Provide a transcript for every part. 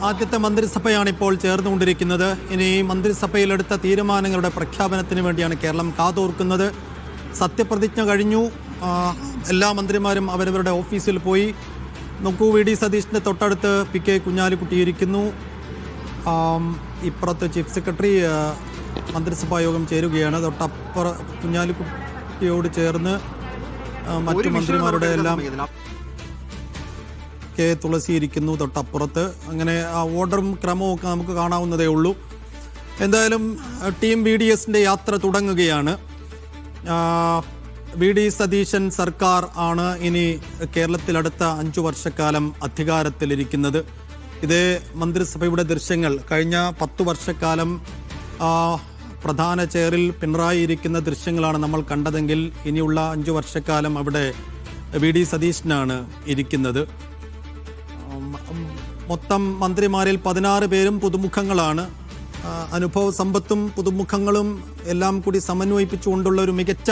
ആദ്യത്തെ മന്ത്രിസഭയാണ് ഇപ്പോൾ ചേർന്നുകൊണ്ടിരിക്കുന്നത്. ഇനി മന്ത്രിസഭയിലെടുത്ത തീരുമാനങ്ങളുടെ പ്രഖ്യാപനത്തിന് വേണ്ടിയാണ് കേരളം കാതോർക്കുന്നത്. സത്യപ്രതിജ്ഞ കഴിഞ്ഞു. എല്ലാ മന്ത്രിമാരും അവരവരുടെ ഓഫീസിൽ പോയി. നോക്കൂ, വി ഡി സതീഷിൻ്റെ തൊട്ടടുത്ത് പി കെ കുഞ്ഞാലിക്കുട്ടി ഇരിക്കുന്നു. ഇപ്പുറത്ത് ചീഫ് സെക്രട്ടറി മന്ത്രിസഭാ യോഗം ചേരുകയാണ്. കുഞ്ഞാലിക്കുട്ടിയോട് ചേർന്ന് മറ്റു മന്ത്രിമാരുടെ എല്ലാം കെ തുളസി ഇരിക്കുന്നു തൊട്ടപ്പുറത്ത്. അങ്ങനെ ആ ഓർഡറും ക്രമവും ഒക്കെ നമുക്ക് കാണാവുന്നതേ ഉള്ളൂ. എന്തായാലും ടീം വി ഡി എസിൻ്റെ യാത്ര തുടങ്ങുകയാണ്. വി ഡി സതീശൻ സർക്കാർ ആണ് ഇനി കേരളത്തിൽ അടുത്ത 5 വർഷക്കാലം അധികാരത്തിലിരിക്കുന്നത്. ഇതേ മന്ത്രിസഭയുടെ ദൃശ്യങ്ങൾ കഴിഞ്ഞ 10 വർഷക്കാലം പ്രധാന ചെയറിൽ പിണറായി ഇരിക്കുന്ന ദൃശ്യങ്ങളാണ് നമ്മൾ കണ്ടതെങ്കിൽ ഇനിയുള്ള 5 വർഷക്കാലം അവിടെ വി ഡി സതീശനാണ് ഇരിക്കുന്നത്. മൊത്തം മന്ത്രിമാരിൽ 16 പേരും പുതുമുഖങ്ങളാണ്. അനുഭവ സമ്പത്തും പുതുമുഖങ്ങളും എല്ലാം കൂടി സമന്വയിപ്പിച്ചുകൊണ്ടുള്ള ഒരു മികച്ച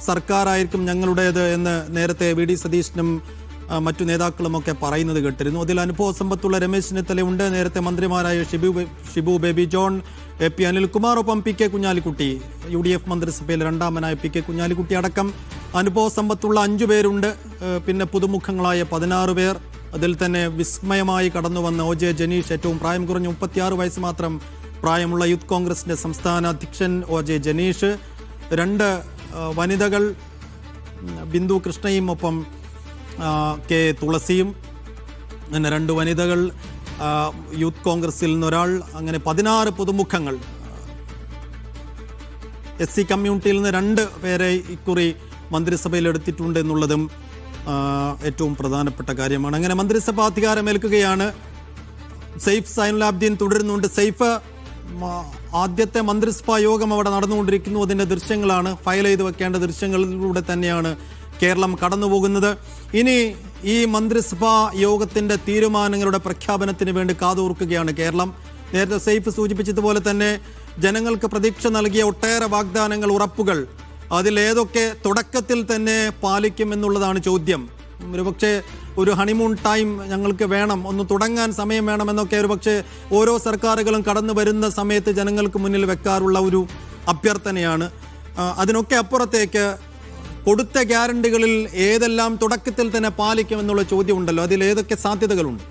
സർക്കാരായിരിക്കും ഞങ്ങളുടേത് എന്ന് നേരത്തെ വി ഡി സതീശനും മറ്റു നേതാക്കളുമൊക്കെ പറയുന്നത് കേട്ടിരുന്നു. അതിൽ അനുഭവ സമ്പത്തുള്ള രമേശ് ചെന്നിത്തലയുണ്ട്. നേരത്തെ മന്ത്രിമാരായ Shibu baby John, A P Anilkumar, ഒപ്പം പി കെ കുഞ്ഞാലിക്കുട്ടി, UDF മന്ത്രിസഭയിൽ രണ്ടാമനായ പി കെ കുഞ്ഞാലിക്കുട്ടി അടക്കം അനുഭവ സമ്പത്തുള്ള 5 പേരുണ്ട്. പിന്നെ പുതുമുഖങ്ങളായ 16 പേർ. അതിൽ തന്നെ വിസ്മയമായി കടന്നു വന്ന OJ ജനീഷ്, ഏറ്റവും പ്രായം കുറഞ്ഞ 36 വയസ്സ് മാത്രം പ്രായമുള്ള യൂത്ത് കോൺഗ്രസിൻ്റെ സംസ്ഥാന അധ്യക്ഷൻ OJ ജനീഷ്, 2 വനിതകൾ ബിന്ദു കൃഷ്ണയും ഒപ്പം കെ തുളസിയും, അങ്ങനെ 2 വനിതകൾ, യൂത്ത് കോൺഗ്രസിൽ നിന്നൊരാൾ, അങ്ങനെ 16 പുതുമുഖങ്ങൾ. SC കമ്മ്യൂണിറ്റിയിൽ നിന്ന് 2 പേരെ ഇക്കുറി മന്ത്രിസഭയിൽ എടുത്തിട്ടുണ്ട് എന്നുള്ളതും ഏറ്റവും പ്രധാനപ്പെട്ട കാര്യമാണ്. അങ്ങനെ മന്ത്രിസഭ അധികാരമേൽക്കുകയാണ്. സെയ്ഫ് സൈനുലാബ്ദീൻ തുടരുന്നുണ്ട്. സെയ്ഫ്, ആദ്യത്തെ മന്ത്രിസഭാ യോഗം അവിടെ നടന്നുകൊണ്ടിരിക്കുന്നു. അതിൻ്റെ ദൃശ്യങ്ങളാണ്, ഫയൽ ചെയ്ത് വെക്കേണ്ട ദൃശ്യങ്ങളിലൂടെ തന്നെയാണ് കേരളം കടന്നുപോകുന്നത്. ഇനി ഈ മന്ത്രിസഭാ യോഗത്തിൻ്റെ തീരുമാനങ്ങളുടെ പ്രഖ്യാപനത്തിന് വേണ്ടി കാതോർക്കുകയാണ് കേരളം. നേരത്തെ സെയ്ഫ് സൂചിപ്പിച്ചതുപോലെ തന്നെ ജനങ്ങൾക്ക് പ്രതീക്ഷ നൽകിയ ഒട്ടേറെ വാഗ്ദാനങ്ങൾ, ഉറപ്പുകൾ, അതിലേതൊക്കെ തുടക്കത്തിൽ തന്നെ പാലിക്കുമെന്നുള്ളതാണ് ചോദ്യം. ഒരുപക്ഷെ ഒരു ഹണിമൂൺ ടൈം ഞങ്ങൾക്ക് വേണം, ഒന്ന് തുടങ്ങാൻ സമയം വേണമെന്നൊക്കെ ഒരുപക്ഷെ ഓരോ സർക്കാരുകളും കടന്നു വരുന്ന സമയത്ത് ജനങ്ങൾക്ക് മുന്നിൽ വെക്കാറുള്ള ഒരു അഭ്യർത്ഥനയാണ്. അതിനൊക്കെ അപ്പുറത്തേക്ക് കൊടുത്ത ഗ്യാരണ്ടികളിൽ ഏതെല്ലാം തുടക്കത്തിൽ തന്നെ പാലിക്കുമെന്നുള്ള ചോദ്യമുണ്ടല്ലോ, അതിലേതൊക്കെ സാധ്യതകളുണ്ട്?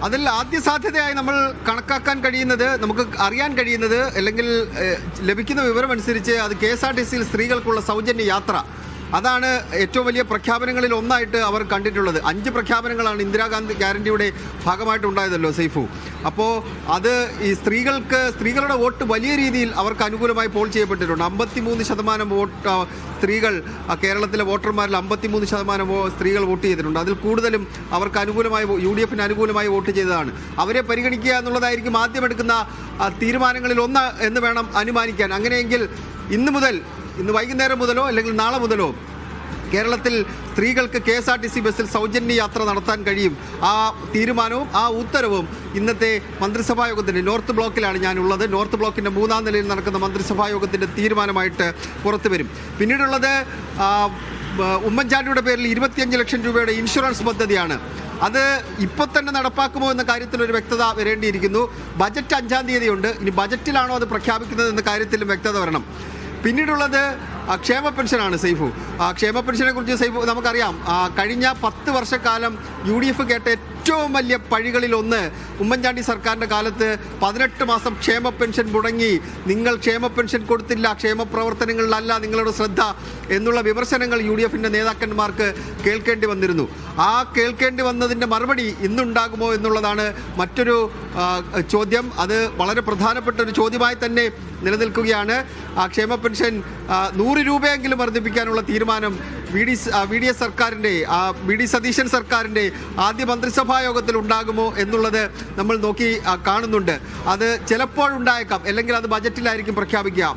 അതിൽ ആദ്യ സാധ്യതയായി നമ്മൾ കണക്കാക്കാൻ കഴിയുന്നത്, നമുക്ക് അറിയാൻ കഴിയുന്നത്, അല്ലെങ്കിൽ ലഭിക്കുന്ന വിവരമനുസരിച്ച് അത് KSRTCയിൽ സ്ത്രീകൾക്കുള്ള സൗജന്യ യാത്ര. അതാണ് ഏറ്റവും വലിയ പ്രഖ്യാപനങ്ങളിൽ ഒന്നായിട്ട് അവർ കണ്ടിട്ടുള്ളത്. 5 പ്രഖ്യാപനങ്ങളാണ് ഇന്ദിരാഗാന്ധി ഗ്യാരണ്ടിയുടെ ഭാഗമായിട്ടുണ്ടായതല്ലോ സൈഫു. അപ്പോൾ അത് ഈ സ്ത്രീകളുടെ വോട്ട് വലിയ രീതിയിൽ അവർക്ക് അനുകൂലമായി പോൾ ചെയ്യപ്പെട്ടിട്ടുണ്ട്. 53% വോട്ട് സ്ത്രീകൾ, കേരളത്തിലെ വോട്ടർമാരിൽ 53% സ്ത്രീകൾ വോട്ട് ചെയ്തിട്ടുണ്ട്. അതിൽ കൂടുതലും അവർക്ക് അനുകൂലമായി, UDFന് അനുകൂലമായി വോട്ട് ചെയ്തതാണ്. അവരെ പരിഗണിക്കുക എന്നുള്ളതായിരിക്കും ആദ്യം എടുക്കുന്ന തീരുമാനങ്ങളിൽ ഒന്ന് എന്ന് വേണം അനുമാനിക്കാൻ. അങ്ങനെയെങ്കിൽ ഇന്ന് വൈകുന്നേരം മുതലോ അല്ലെങ്കിൽ നാളെ മുതലോ കേരളത്തിൽ സ്ത്രീകൾക്ക് KSRTC ബസ്സിൽ സൗജന്യ യാത്ര നടത്താൻ കഴിയും. ആ തീരുമാനവും ആ ഉത്തരവും ഇന്നത്തെ മന്ത്രിസഭാ യോഗത്തിൻ്റെ നോർത്ത് ബ്ലോക്കിലാണ് ഞാനുള്ളത്. നോർത്ത് ബ്ലോക്കിൻ്റെ 3ാം നിലയിൽ നടക്കുന്ന മന്ത്രിസഭാ യോഗത്തിൻ്റെ തീരുമാനമായിട്ട് പുറത്തു വരും. പിന്നീടുള്ളത് ഉമ്മൻചാണ്ടിയുടെ പേരിൽ 25 ലക്ഷം രൂപയുടെ ഇൻഷുറൻസ് പദ്ധതിയാണ്. അത് ഇപ്പോൾ തന്നെ നടപ്പാക്കുമോ എന്ന കാര്യത്തിൽ ഒരു വ്യക്തത വരേണ്ടിയിരിക്കുന്നു. ബജറ്റ് 5-ാം തീയതിയുണ്ട്. ഇനി ബജറ്റിലാണോ അത് പ്രഖ്യാപിക്കുന്നത് എന്ന കാര്യത്തിലും വ്യക്തത വരണം. പിന്നീടുള്ളത് ക്ഷേമ പെൻഷനാണ് സൈഫു. ക്ഷേമ പെൻഷനെ കുറിച്ച് സൈഫു നമുക്കറിയാം, കഴിഞ്ഞ 10 വർഷക്കാലം UDF കേട്ട ഏറ്റവും വലിയ പഴികളിലൊന്ന് ഉമ്മൻചാണ്ടി സർക്കാരിൻ്റെ കാലത്ത് 18 മാസം ക്ഷേമ പെൻഷൻ മുടങ്ങി, നിങ്ങൾ ക്ഷേമ പെൻഷൻ കൊടുത്തില്ല, ക്ഷേമ പ്രവർത്തനങ്ങളിലല്ല നിങ്ങളുടെ ശ്രദ്ധ എന്നുള്ള വിമർശനങ്ങൾ UDFൻ്റെ നേതാക്കന്മാർക്ക് കേൾക്കേണ്ടി വന്നിരുന്നു. ആ കേൾക്കേണ്ടി വന്നതിൻ്റെ മറുപടി ഇന്നുണ്ടാകുമോ എന്നുള്ളതാണ് മറ്റൊരു ചോദ്യം. അത് വളരെ പ്രധാനപ്പെട്ട ഒരു ചോദ്യമായി തന്നെ നിലനിൽക്കുകയാണ്. ക്ഷേമ പെൻഷൻ 100 രൂപയെങ്കിലും വർദ്ധിപ്പിക്കാനുള്ള തീരുമാനം വി ഡി സതീശൻ സർക്കാരിൻ്റെ ആദ്യ മന്ത്രിസഭാ യോഗത്തിൽ ഉണ്ടാകുമോ എന്നുള്ളത് നമ്മൾ നോക്കി കാണുന്നുണ്ട്. അത് ചിലപ്പോഴുണ്ടായേക്കാം, അല്ലെങ്കിൽ അത് ബജറ്റിലായിരിക്കും പ്രഖ്യാപിക്കുക.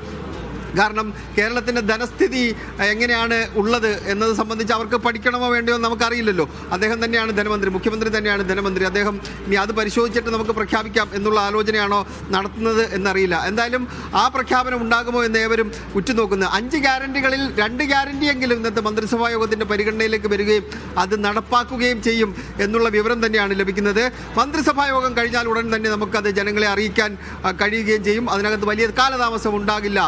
കാരണം കേരളത്തിൻ്റെ ധനസ്ഥിതി എങ്ങനെയാണ് ഉള്ളത് എന്നത് സംബന്ധിച്ച് അവർക്ക് പഠിക്കണമോ വേണ്ടിയോ നമുക്കറിയില്ലല്ലോ. അദ്ദേഹം തന്നെയാണ് ധനമന്ത്രി, മുഖ്യമന്ത്രി തന്നെയാണ് ധനമന്ത്രി. അദ്ദേഹം ഇനി അത് പരിശോധിച്ചിട്ട് നമുക്ക് പ്രഖ്യാപിക്കാം എന്നുള്ള ആലോചനയാണോ നടത്തുന്നത് എന്നറിയില്ല. എന്തായാലും ആ പ്രഖ്യാപനം ഉണ്ടാകുമോ എന്ന് ഏവരും ഉറ്റുനോക്കുന്നത്. 5 ഗ്യാരണ്ടികളിൽ 2 ഗ്യാരണ്ടിയെങ്കിലും ഇന്നത്തെ മന്ത്രിസഭാ യോഗത്തിൻ്റെ പരിഗണനയിലേക്ക് വരികയും അത് നടപ്പാക്കുകയും ചെയ്യും എന്നുള്ള വിവരം തന്നെയാണ് ലഭിക്കുന്നത്. മന്ത്രിസഭാ യോഗം കഴിഞ്ഞാൽ ഉടൻ തന്നെ നമുക്കത് ജനങ്ങളെ അറിയിക്കാൻ കഴിയുകയും ചെയ്യും. അതിനകത്ത് വലിയ കാലതാമസം ഉണ്ടാകില്ല.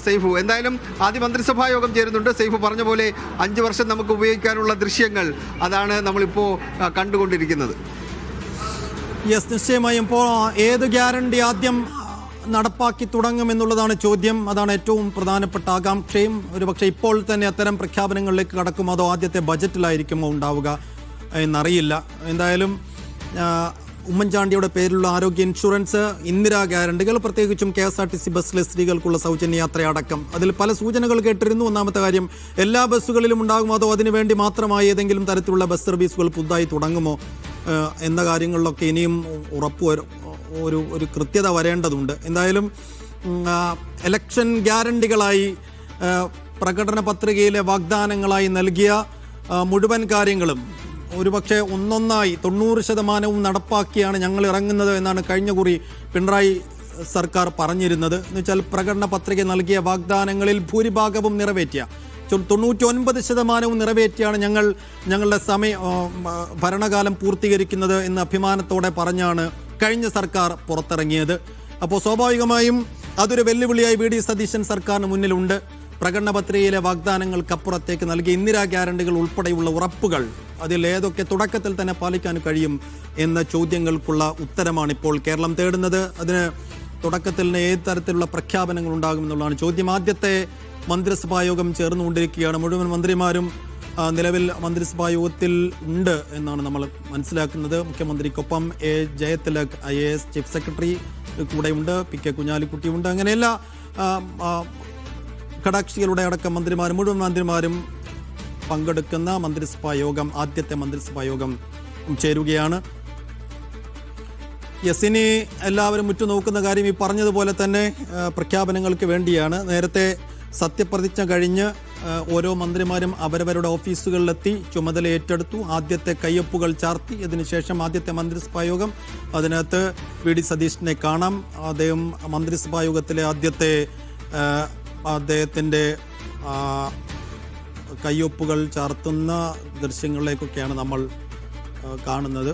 സൈഫു, എന്തായാലും ആദ്യ മന്ത്രിസഭാ യോഗം ചേരുന്നുണ്ട്. സൈഫു പറഞ്ഞ പോലെ 5 വർഷം നമുക്ക് ഉപയോഗിക്കാനുള്ള ദൃശ്യങ്ങൾ അതാണ് നമ്മളിപ്പോൾ കണ്ടുകൊണ്ടിരിക്കുന്നത്. യെസ്, നിശ്ചയമായും ഇപ്പോൾ ഏത് ഗ്യാരണ്ടി ആദ്യം നടപ്പാക്കി തുടങ്ങുമെന്നുള്ളതാണ് ചോദ്യം. അതാണ് ഏറ്റവും പ്രധാനപ്പെട്ട ആകാംക്ഷയും. ഒരുപക്ഷെ ഇപ്പോൾ തന്നെ അത്തരം പ്രഖ്യാപനങ്ങളിലേക്ക് കടക്കുമോ അതോ ആദ്യത്തെ ബജറ്റിലായിരിക്കുമോ ഉണ്ടാവുക എന്നറിയില്ല. എന്തായാലും ഉമ്മൻചാണ്ടിയുടെ പേരിലുള്ള ആരോഗ്യ ഇൻഷുറൻസ്, ഇന്ദിരാ ഗ്യാരണ്ടികൾ, പ്രത്യേകിച്ചും KSRTC ബസ്സിലെ സ്ത്രീകൾക്കുള്ള സൗജന്യ യാത്രയടക്കം അതിൽ പല സൂചനകൾ കേട്ടിരുന്നു. ഒന്നാമത്തെ കാര്യം, എല്ലാ ബസ്സുകളിലും ഉണ്ടാകുമോ അതോ അതിനുവേണ്ടി മാത്രമായി ഏതെങ്കിലും തരത്തിലുള്ള ബസ് സർവീസുകൾ പുതുതായി തുടങ്ങുമോ എന്ന കാര്യങ്ങളിലൊക്കെ ഇനിയും ഒരു കൃത്യത വരേണ്ടതുണ്ട്. എന്തായാലും ഇലക്ഷൻ ഗ്യാരണ്ടികളായി പ്രകടന പത്രികയിലെ വാഗ്ദാനങ്ങളായി നൽകിയ മുഴുവൻ കാര്യങ്ങളും ഒരുപക്ഷെ ഒന്നൊന്നായി 90% നടപ്പാക്കിയാണ് ഞങ്ങൾ ഇറങ്ങുന്നത് എന്നാണ് കഴിഞ്ഞ കുറി പിണറായി സർക്കാർ പറഞ്ഞിരുന്നത്. എന്നുവെച്ചാൽ പ്രകടന പത്രിക നൽകിയ വാഗ്ദാനങ്ങളിൽ ഭൂരിഭാഗവും നിറവേറ്റിയ 99% നിറവേറ്റിയാണ് ഞങ്ങളുടെ ഭരണകാലം പൂർത്തീകരിക്കുന്നത് എന്ന് അഭിമാനത്തോടെ പറഞ്ഞാണ് കഴിഞ്ഞ സർക്കാർ പുറത്തിറങ്ങിയത്. അപ്പോൾ സ്വാഭാവികമായും അതൊരു വെല്ലുവിളിയായി VD സതീശൻ സർക്കാരിന് മുന്നിലുണ്ട്. പ്രകടന പത്രികയിലെ വാഗ്ദാനങ്ങൾക്കപ്പുറത്തേക്ക് നൽകിയ ഇന്ദിരാ ഗ്യാരണ്ടികൾ ഉൾപ്പെടെയുള്ള ഉറപ്പുകൾ അതിൽ ഏതൊക്കെ തുടക്കത്തിൽ തന്നെ പാലിക്കാൻ കഴിയും എന്ന ചോദ്യങ്ങൾക്കുള്ള ഉത്തരമാണ് ഇപ്പോൾ കേരളം തേടുന്നത്. അതിന് തുടക്കത്തിൽ തന്നെ ഏത് തരത്തിലുള്ള പ്രഖ്യാപനങ്ങൾ ഉണ്ടാകുമെന്നുള്ളതാണ് ചോദ്യം. ആദ്യത്തെ മന്ത്രിസഭാ യോഗം ചേർന്നുകൊണ്ടിരിക്കുകയാണ്. മുഴുവൻ മന്ത്രിമാരും നിലവിൽ മന്ത്രിസഭാ യോഗത്തിൽ ഉണ്ട് എന്നാണ് നമ്മൾ മനസ്സിലാക്കുന്നത്. മുഖ്യമന്ത്രിക്കൊപ്പം ജയതിലക് IAS ചീഫ് സെക്രട്ടറി കൂടെയുണ്ട്, PK കുഞ്ഞാലിക്കുട്ടിയുണ്ട്. അങ്ങനെ എല്ലാ ഘടകകക്ഷികളുടെ അടക്കം മുഴുവൻ മന്ത്രിമാരും പങ്കെടുക്കുന്ന മന്ത്രിസഭാ യോഗം, ആദ്യത്തെ മന്ത്രിസഭാ യോഗം ചേരുകയാണ്. ഇനി എല്ലാവരും ഉറ്റുനോക്കുന്ന കാര്യം ഈ പറഞ്ഞതുപോലെ തന്നെ പ്രഖ്യാപനങ്ങൾക്ക് വേണ്ടിയാണ്. നേരത്തെ സത്യപ്രതിജ്ഞ കഴിഞ്ഞ് ഓരോ മന്ത്രിമാരും അവരവരുടെ ഓഫീസുകളിലെത്തി ചുമതല ഏറ്റെടുത്തു. ആദ്യത്തെ കയ്യൊപ്പുകൾ ചാർത്തി. അതിനുശേഷം ആദ്യത്തെ മന്ത്രിസഭാ യോഗം. അതിനകത്ത് VD സതീശനെ കാണാം. അദ്ദേഹം മന്ത്രിസഭാ യോഗത്തിലെ അദ്ദേഹത്തിൻ്റെ കയ്യൊപ്പുകൾ ചാർത്തുന്ന ദൃശ്യങ്ങളിലേക്കൊക്കെയാണ് നമ്മൾ കാണുന്നത്.